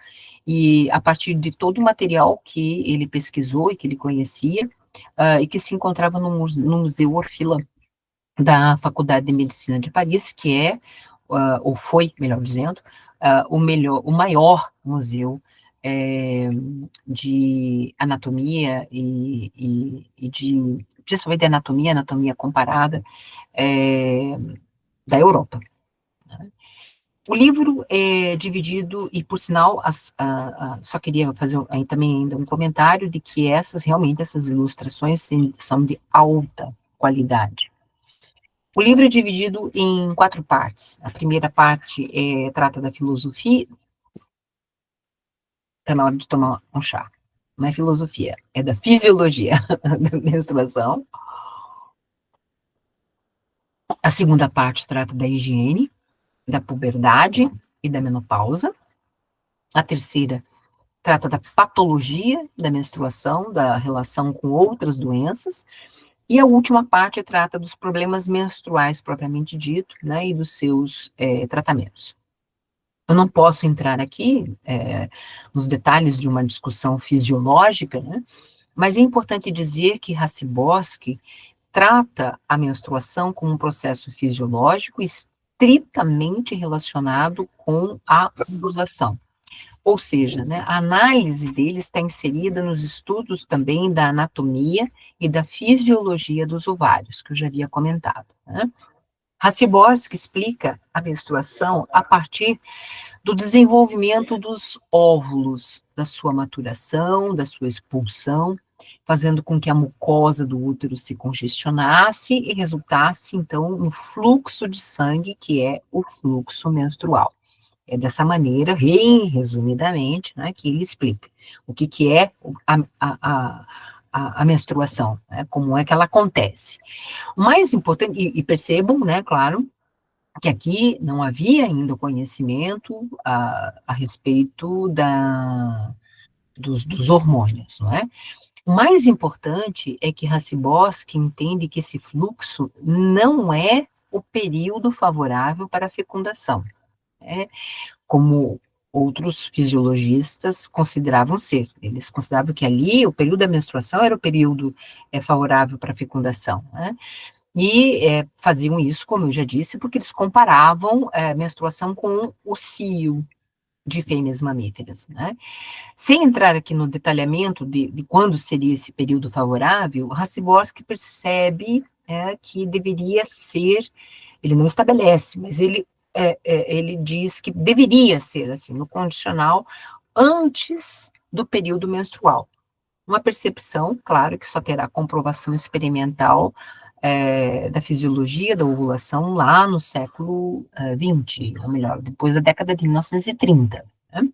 e a partir de todo o material que ele pesquisou e que ele conhecia, e que se encontrava no Museu Orfila da Faculdade de Medicina de Paris, que é, ou foi, melhor dizendo, o maior museu de anatomia principalmente de anatomia comparada, da Europa. O livro é dividido, e por sinal, só queria fazer também ainda um comentário de que realmente essas ilustrações são de alta qualidade. O livro é dividido em 4 partes. A primeira parte trata da filosofia. Está na hora de tomar um chá. Não é filosofia, é da fisiologia da menstruação. A segunda parte trata da higiene, da puberdade e da menopausa. A terceira trata da patologia da menstruação, da relação com outras doenças. E a última parte trata dos problemas menstruais, propriamente dito, né, e dos seus tratamentos. Eu não posso entrar aqui nos detalhes de uma discussão fisiológica, né, mas é importante dizer que Racibórski trata a menstruação como um processo fisiológico estritamente relacionado com a ovulação. Ou seja, né, a análise dele está inserida nos estudos também da anatomia e da fisiologia dos ovários, que eu já havia comentado, né? Racibórski explica a menstruação a partir do desenvolvimento dos óvulos, da sua maturação, da sua expulsão, fazendo com que a mucosa do útero se congestionasse e resultasse, então, no fluxo de sangue, que é o fluxo menstrual. É dessa maneira, resumidamente, né, que ele explica o que é a menstruação, né, como é que ela acontece. O mais importante, e percebam, né, claro, que aqui não havia ainda o conhecimento a respeito dos hormônios, não é? O mais importante é que Racibórski entende que esse fluxo não é o período favorável para a fecundação, né? Como outros fisiologistas consideravam ser. Eles consideravam que ali o período da menstruação era o período favorável para a fecundação, né? E faziam isso, como eu já disse, porque eles comparavam menstruação com o cio de fêmeas mamíferas, né? Sem entrar aqui no detalhamento de quando seria esse período favorável, Racibórski percebe que deveria ser, ele não estabelece, mas ele ele diz que deveria ser assim, no condicional, antes do período menstrual. Uma percepção, claro, que só terá comprovação experimental da fisiologia da ovulação lá no século XX, ou melhor, depois da década de 1930. Né?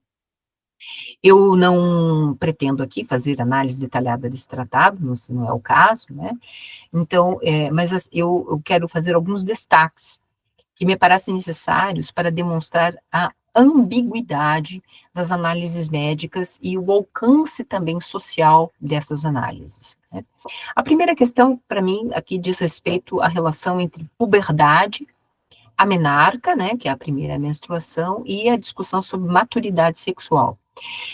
Eu não pretendo aqui fazer análise detalhada desse tratado, não é o caso, né? Então, mas eu quero fazer alguns destaques que me parecem necessários para demonstrar a ambiguidade das análises médicas e o alcance também social dessas análises. Né? A primeira questão, para mim, aqui diz respeito à relação entre puberdade, a menarca, né, que é a primeira menstruação, e a discussão sobre maturidade sexual.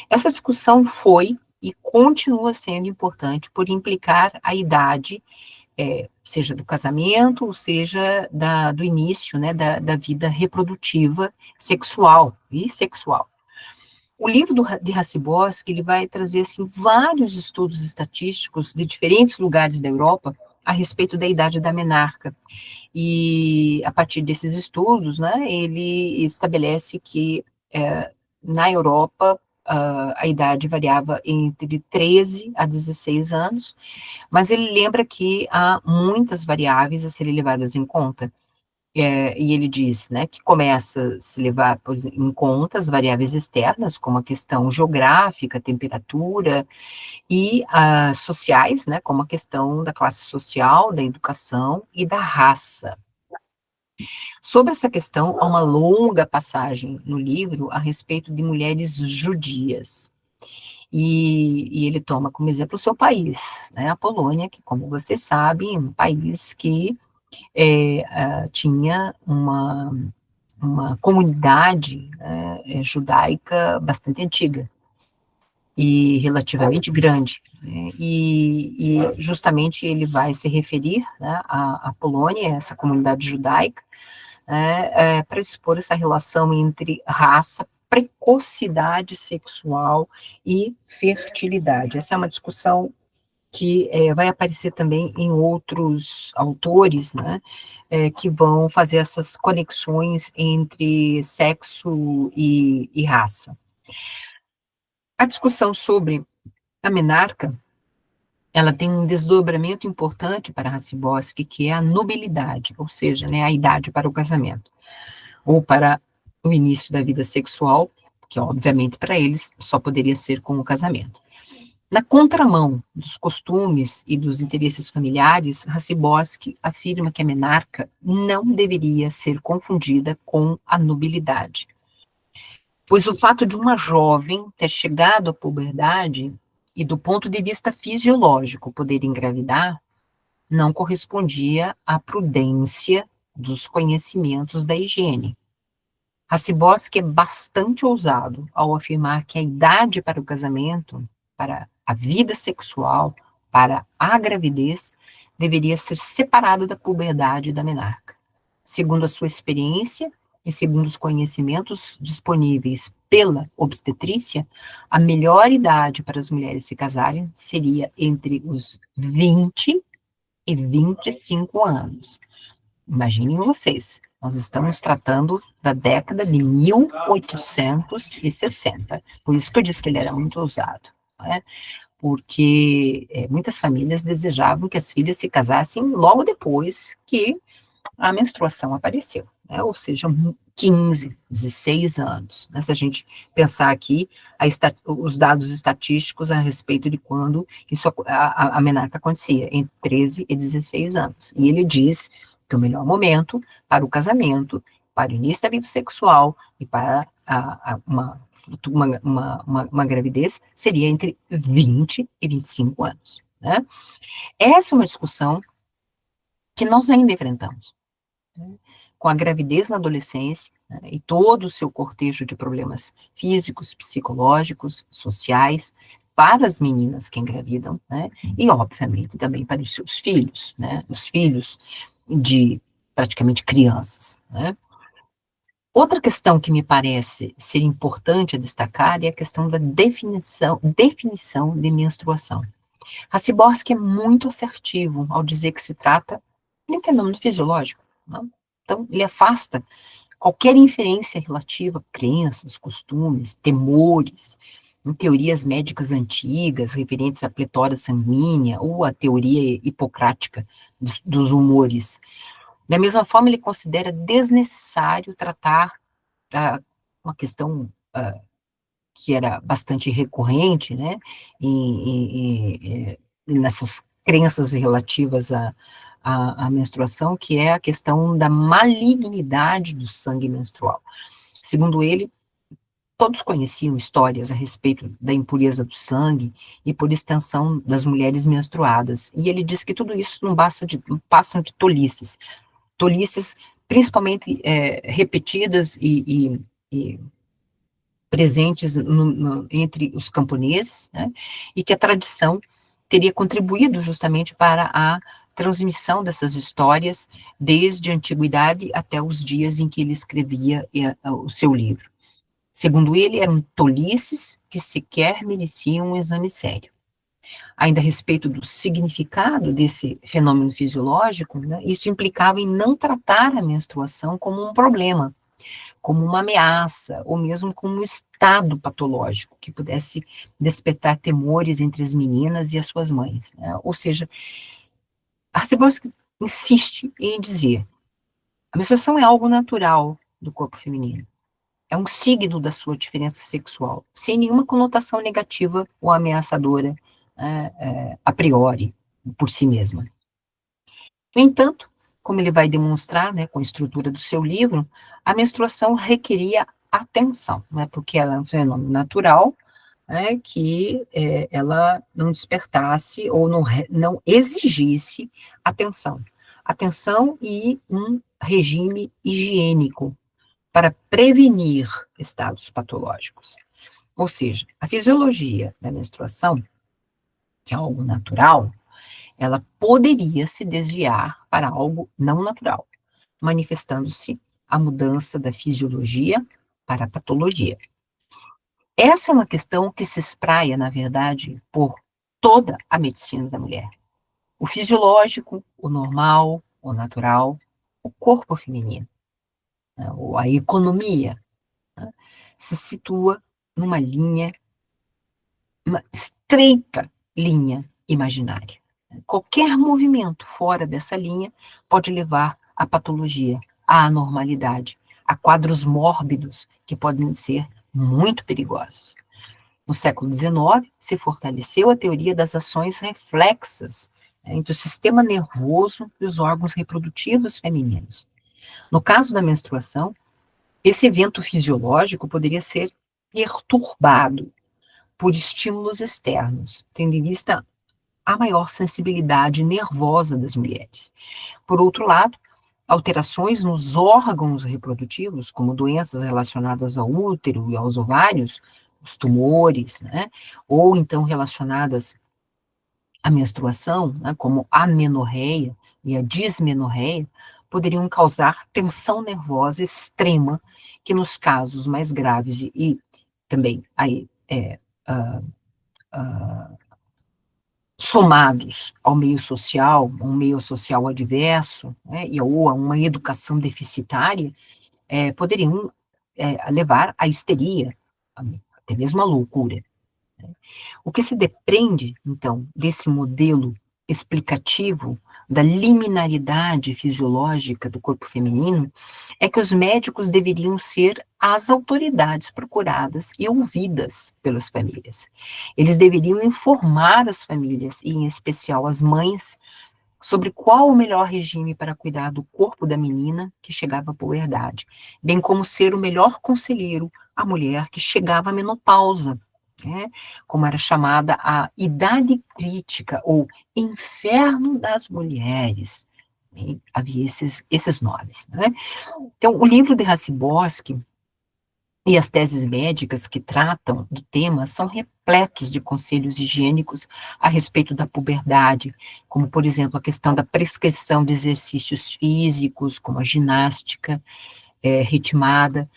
Essa discussão foi e continua sendo importante por implicar a idade, seja do casamento, ou seja do início, né, da vida reprodutiva sexual e sexual. O livro de Racibórski, ele vai trazer assim, vários estudos estatísticos de diferentes lugares da Europa a respeito da idade da menarca. E, a partir desses estudos, né, ele estabelece que na Europa a idade variava entre 13 a 16 anos, mas ele lembra que há muitas variáveis a serem levadas em conta. E ele diz, né, que começa a se levar em conta as variáveis externas, como a questão geográfica, temperatura, e sociais, né, como a questão da classe social, da educação e da raça. Sobre essa questão, há uma longa passagem no livro a respeito de mulheres judias. E ele toma como exemplo o seu país, né, a Polônia, que, como você sabe, é um país que tinha uma comunidade judaica bastante antiga e relativamente grande. Né, e justamente ele vai se referir, né, à Polônia, essa comunidade judaica, para expor essa relação entre raça, precocidade sexual e fertilidade. Essa é uma discussão que vai aparecer também em outros autores, né, que vão fazer essas conexões entre sexo e raça. A discussão sobre a menarca, ela tem um desdobramento importante para Racibórski, que é a nubilidade, ou seja, né, a idade para o casamento, ou para o início da vida sexual, que obviamente para eles só poderia ser com o casamento. Na contramão dos costumes e dos interesses familiares, Racibórski afirma que a menarca não deveria ser confundida com a nubilidade, pois o fato de uma jovem ter chegado à puberdade e, do ponto de vista fisiológico, poder engravidar, não correspondia à prudência dos conhecimentos da higiene. Racibórski é bastante ousado ao afirmar que a idade para o casamento, para a vida sexual, para a gravidez, deveria ser separada da puberdade e da menarca. Segundo a sua experiência e segundo os conhecimentos disponíveis pela obstetrícia, a melhor idade para as mulheres se casarem seria entre os 20 e 25 anos. Imaginem vocês, nós estamos tratando da década de 1860, por isso que eu disse que ele era muito ousado, né? Porque muitas famílias desejavam que as filhas se casassem logo depois que a menstruação apareceu, né? Ou seja, 15, 16 anos, né? Se a gente pensar aqui os dados estatísticos a respeito de quando a menarca acontecia, entre 13 e 16 anos, e ele diz que o melhor momento para o casamento, para o início da vida sexual e para uma gravidez seria entre 20 e 25 anos, né? Essa é uma discussão que nós ainda enfrentamos, né? Com a gravidez na adolescência, né, e todo o seu cortejo de problemas físicos, psicológicos, sociais, para as meninas que engravidam, né, e obviamente também para os seus filhos, né, os filhos de praticamente crianças, né. Outra questão que me parece ser importante a destacar é a questão da definição de menstruação. Racibórski é muito assertivo ao dizer que se trata de um fenômeno fisiológico, não? Então, ele afasta qualquer inferência relativa a crenças, costumes, temores, em teorias médicas antigas, referentes à pletora sanguínea, ou à teoria hipocrática dos humores. Da mesma forma, ele considera desnecessário tratar uma questão que era bastante recorrente, né, nessas crenças relativas à menstruação, que é a questão da malignidade do sangue menstrual. Segundo ele, todos conheciam histórias a respeito da impureza do sangue e, por extensão, das mulheres menstruadas. E ele diz que tudo isso não passam de tolices. Tolices, principalmente repetidas e presentes entre os camponeses, né, e que a tradição teria contribuído justamente para a transmissão dessas histórias desde a antiguidade até os dias em que ele escrevia o seu livro. Segundo ele, eram tolices que sequer mereciam um exame sério. Ainda a respeito do significado desse fenômeno fisiológico, né, isso implicava em não tratar a menstruação como um problema, como uma ameaça, ou mesmo como um estado patológico que pudesse despertar temores entre as meninas e as suas mães, né? Ou seja, a Cebosky insiste em dizer: a menstruação é algo natural do corpo feminino, é um signo da sua diferença sexual, sem nenhuma conotação negativa ou ameaçadora a priori, por si mesma. No entanto, como ele vai demonstrar, né, com a estrutura do seu livro, a menstruação requeria atenção, né, porque ela é um fenômeno natural, né, que ela não despertasse ou não exigisse atenção. Atenção e um regime higiênico para prevenir estados patológicos. Ou seja, a fisiologia da menstruação, que é algo natural, ela poderia se desviar para algo não natural, manifestando-se a mudança da fisiologia para a patologia. Essa é uma questão que se espraia, na verdade, por toda a medicina da mulher. O fisiológico, o normal, o natural, o corpo feminino, né, ou a economia, né, se situa numa linha, uma estreita linha imaginária. Qualquer movimento fora dessa linha pode levar à patologia, à anormalidade, a quadros mórbidos que podem ser muito perigosos. No século XIX, se fortaleceu a teoria das ações reflexas, né, entre o sistema nervoso e os órgãos reprodutivos femininos. No caso da menstruação, esse evento fisiológico poderia ser perturbado por estímulos externos, tendo em vista a maior sensibilidade nervosa das mulheres. Por outro lado, alterações nos órgãos reprodutivos, como doenças relacionadas ao útero e aos ovários, os tumores, né, ou então relacionadas à menstruação, né, como a amenorreia e a dismenorreia, poderiam causar tensão nervosa extrema, que nos casos mais graves e também aí, somados ao meio social, um meio social adverso, né, ou a uma educação deficitária, poderiam levar à histeria, até mesmo à loucura. O que se depreende, então, desse modelo explicativo da liminaridade fisiológica do corpo feminino é que os médicos deveriam ser as autoridades procuradas e ouvidas pelas famílias. Eles deveriam informar as famílias, e em especial as mães, sobre qual o melhor regime para cuidar do corpo da menina que chegava à puberdade, bem como ser o melhor conselheiro à mulher que chegava à menopausa, né, como era chamada a idade crítica, ou inferno das mulheres. E havia esses nomes. Né? Então, o livro de Racibórski e as teses médicas que tratam do tema são repletos de conselhos higiênicos a respeito da puberdade, como, por exemplo, a questão da prescrição de exercícios físicos, como a ginástica ritmada,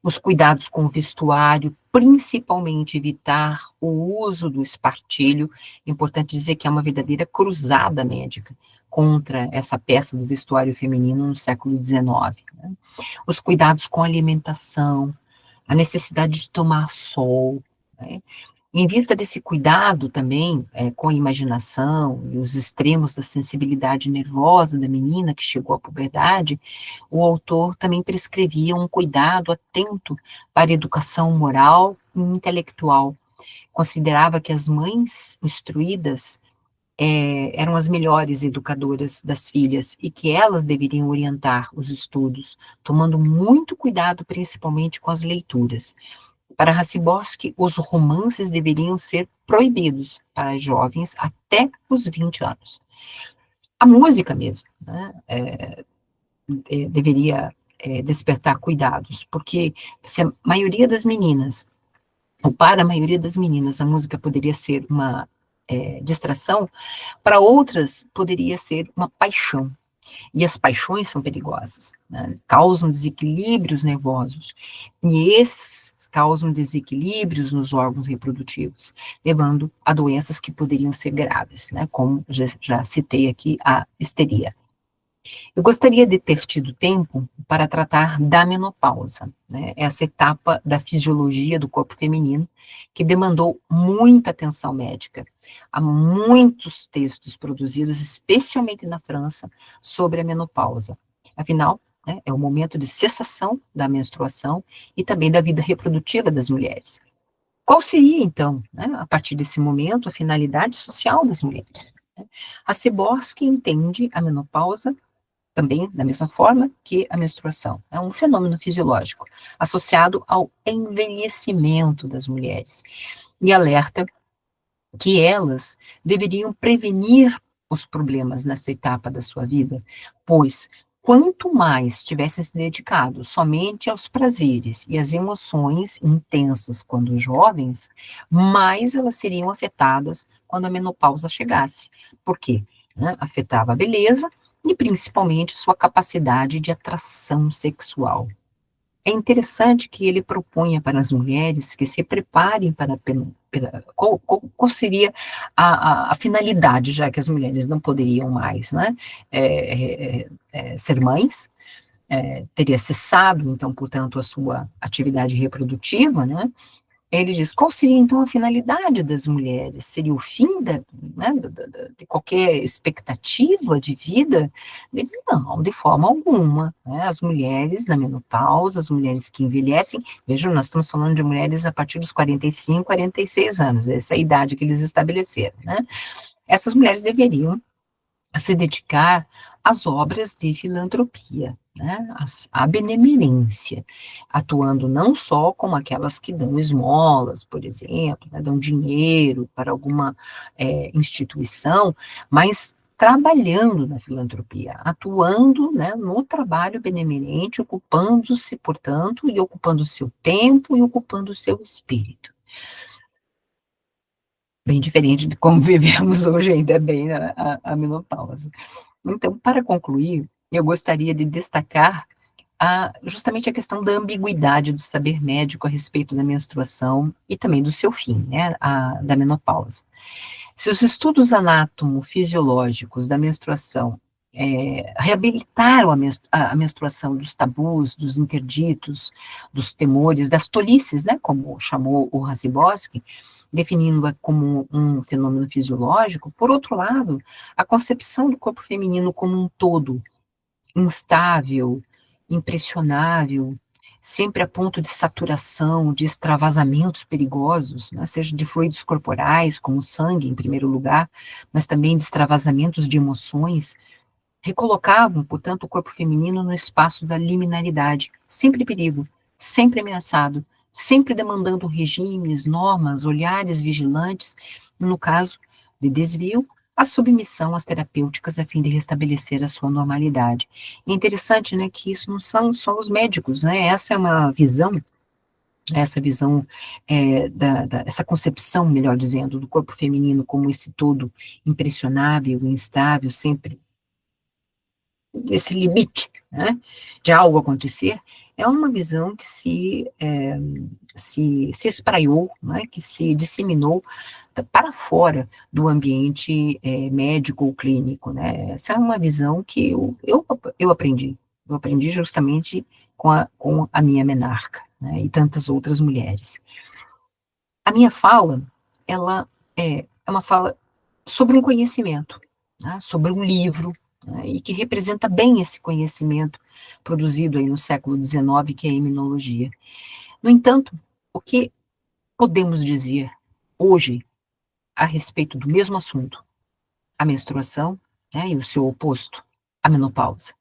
os cuidados com o vestuário, principalmente evitar o uso do espartilho. Importante dizer que é uma verdadeira cruzada médica encontra essa peça do vestuário feminino no século XIX, né? Os cuidados com a alimentação, a necessidade de tomar sol, né? Em vista desse cuidado também com a imaginação e os extremos da sensibilidade nervosa da menina que chegou à puberdade, o autor também prescrevia um cuidado atento para a educação moral e intelectual. Considerava que as mães instruídas eram as melhores educadoras das filhas e que elas deveriam orientar os estudos, tomando muito cuidado principalmente com as leituras. Para Raciborski, os romances deveriam ser proibidos para jovens até os 20 anos. A música mesmo, né, deveria despertar cuidados, porque se a maioria das meninas, ou para a maioria das meninas, a música poderia ser uma distração, para outras poderia ser uma paixão. E as paixões são perigosas, né? Causam desequilíbrios nervosos, e esses causam desequilíbrios nos órgãos reprodutivos, levando a doenças que poderiam ser graves, né? Como já citei aqui, a histeria. Eu gostaria de ter tido tempo para tratar da menopausa, né? Essa etapa da fisiologia do corpo feminino que demandou muita atenção médica. Há muitos textos produzidos, especialmente na França, sobre a menopausa. Afinal, né, é o momento de cessação da menstruação e também da vida reprodutiva das mulheres. Qual seria, então, né, a partir desse momento, a finalidade social das mulheres? A Seborski entende a menopausa também da mesma forma que a menstruação. É um fenômeno fisiológico associado ao envelhecimento das mulheres e alerta que elas deveriam prevenir os problemas nessa etapa da sua vida, pois quanto mais tivessem se dedicado somente aos prazeres e às emoções intensas quando jovens, mais elas seriam afetadas quando a menopausa chegasse. Por quê? Né? Afetava a beleza e principalmente sua capacidade de atração sexual. É interessante que ele proponha para as mulheres que se preparem para qual seria a finalidade, já que as mulheres não poderiam mais, né, ser mães, teria cessado, então, portanto, a sua atividade reprodutiva, né? Ele diz, qual seria então a finalidade das mulheres? Seria o fim né, de qualquer expectativa de vida? Ele diz, não, de forma alguma. Né? As mulheres na menopausa, as mulheres que envelhecem, vejam, nós estamos falando de mulheres a partir dos 45, 46 anos, essa é a idade que eles estabeleceram. Né? Essas mulheres deveriam se dedicar às obras de filantropia, né, à benemerência, atuando não só como aquelas que dão esmolas, por exemplo, né, dão dinheiro para alguma instituição, mas trabalhando na filantropia, atuando, né, no trabalho benemerente, ocupando-se, portanto, e ocupando o seu tempo e ocupando o seu espírito. Bem diferente de como vivemos hoje, ainda bem, a menopausa. Então, para concluir, eu gostaria de destacar justamente a questão da ambiguidade do saber médico a respeito da menstruação e também do seu fim, né, da menopausa. Se os estudos anátomo-fisiológicos da menstruação reabilitaram a menstruação dos tabus, dos interditos, dos temores, das tolices, né, como chamou o Raciborski, definindo-a como um fenômeno fisiológico, por outro lado, a concepção do corpo feminino como um todo, instável, impressionável, sempre a ponto de saturação, de extravasamentos perigosos, né, seja de fluidos corporais, como o sangue, em primeiro lugar, mas também de extravasamentos de emoções, recolocavam, portanto, o corpo feminino no espaço da liminaridade, sempre perigo, sempre ameaçado, sempre demandando regimes, normas, olhares vigilantes, no caso de desvio, a submissão às terapêuticas a fim de restabelecer a sua normalidade. É interessante, né, que isso não são só os médicos, né, essa é uma visão, essa visão, essa concepção, melhor dizendo, do corpo feminino como esse todo impressionável, instável, sempre esse limite, né, de algo acontecer, é uma visão que se espraiou, né, que se disseminou para fora do ambiente médico ou clínico, né? Essa é uma visão que eu aprendi. Eu aprendi justamente com a minha menarca, né, e tantas outras mulheres. A minha fala, ela é uma fala sobre um conhecimento, né, sobre um livro, né, e que representa bem esse conhecimento produzido aí no século XIX, que é a imunologia. No entanto, o que podemos dizer hoje a respeito do mesmo assunto, a menstruação, né, e o seu oposto, a menopausa?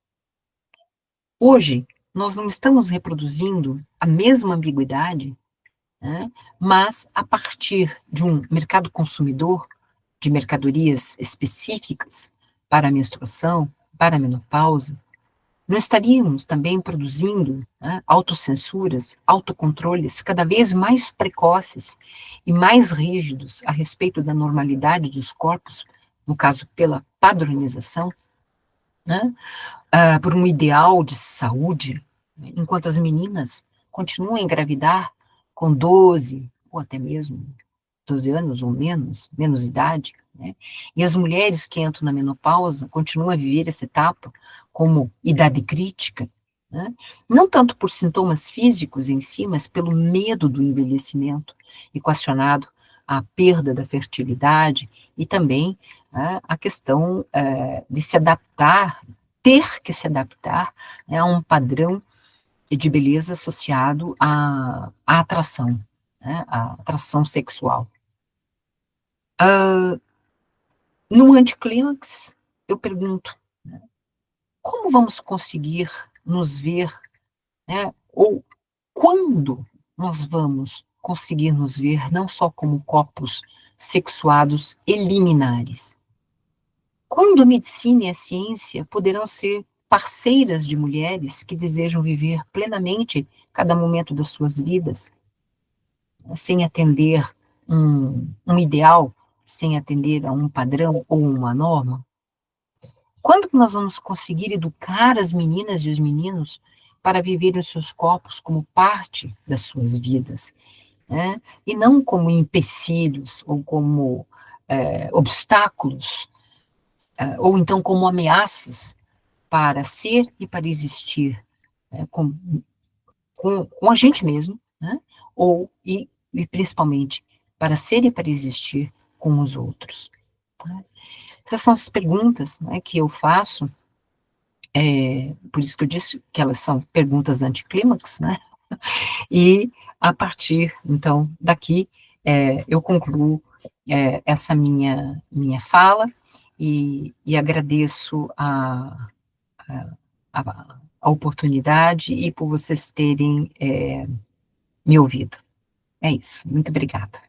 Hoje, nós não estamos reproduzindo a mesma ambiguidade, né, mas a partir de um mercado consumidor de mercadorias específicas para a menstruação, para a menopausa, não estaríamos também produzindo, né, autocensuras, autocontroles cada vez mais precoces e mais rígidos a respeito da normalidade dos corpos, no caso pela padronização, né, por um ideal de saúde, né, enquanto as meninas continuam a engravidar com 12 ou até mesmo 12 anos ou menos idade, né? E as mulheres que entram na menopausa continuam a viver essa etapa como idade crítica, né? Não tanto por sintomas físicos em si, mas pelo medo do envelhecimento, equacionado à perda da fertilidade e também, né, a questão de se adaptar, ter que se adaptar, né, a um padrão de beleza associado à atração, né, à atração sexual. No anticlímax, eu pergunto, né, como vamos conseguir nos ver, né, ou quando nós vamos conseguir nos ver não só como corpos sexuados e liminares? Quando a medicina e a ciência poderão ser parceiras de mulheres que desejam viver plenamente cada momento das suas vidas, né, sem atender um ideal, sem atender a um padrão ou uma norma? Quando que nós vamos conseguir educar as meninas e os meninos para viverem os seus corpos como parte das suas vidas, né? E não como empecilhos ou como obstáculos, ou então como ameaças para ser e para existir, né, com a gente mesmo, né? E principalmente para ser e para existir com os outros, né? Essas são as perguntas, né, que eu faço. Por isso que eu disse que elas são perguntas anticlímax, né? E a partir, então, daqui, eu concluo essa minha fala e agradeço a oportunidade e por vocês terem me ouvido. É isso. Muito obrigada.